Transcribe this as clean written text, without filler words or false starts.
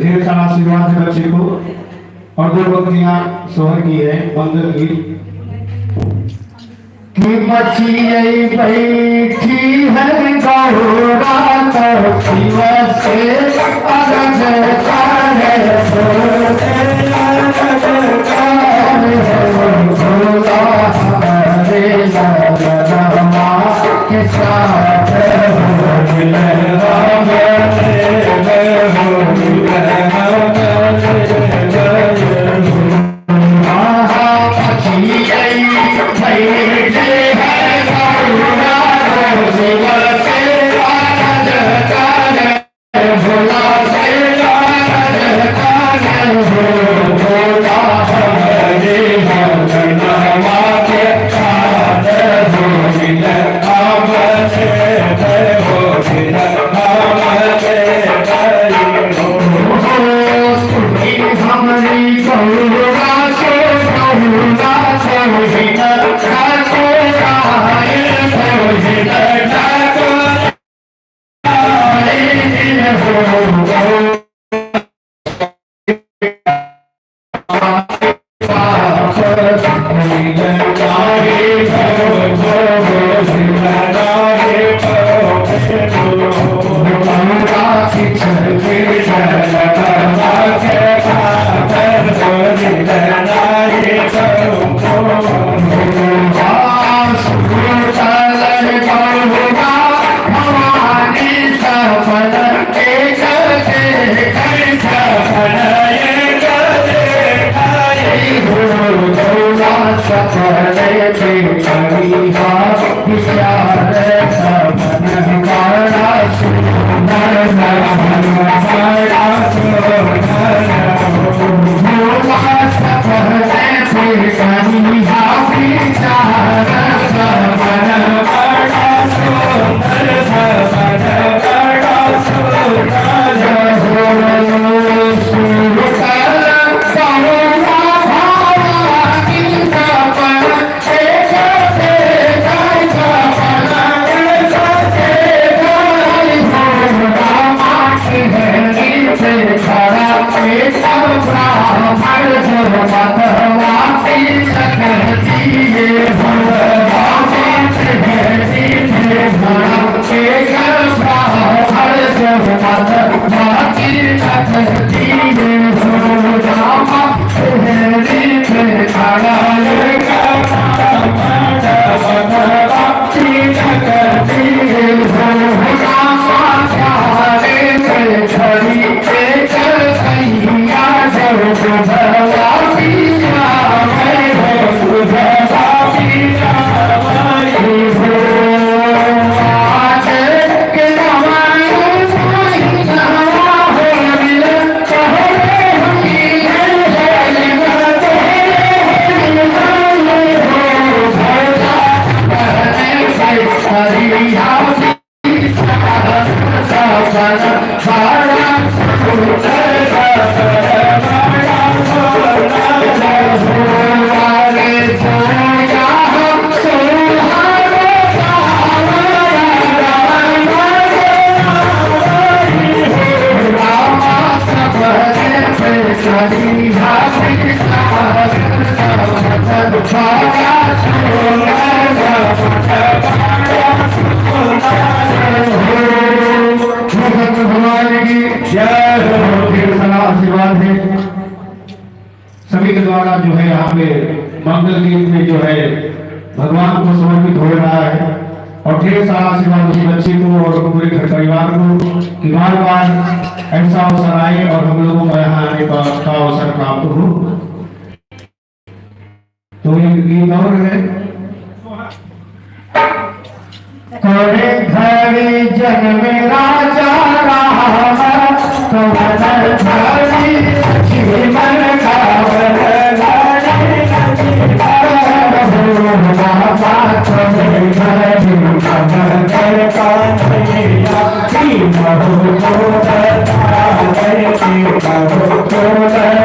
ढेर सारा आशीर्वाद है बच्चे को। और दो पंक्तियां सोहर की है बंदर गीत कि मछली बैठी है गौरा तो शिव से अरज करे भोला हमारे लरमा के साथ जो है यहाँ पे मंगल गीत में जो है भगवान को समर्पित हो रहा है। और ढेर सारा आशीर्वाद उस बच्चे को और पूरे घर परिवार को कि बार बार ऐसा अवसर आए और हम लोगों को यहाँ आने का अवसर प्राप्त हो। तो एक गीत और है, थोड़े घड़ी जग में राजा राम कवन घड़ी जीवन कावन घड़ी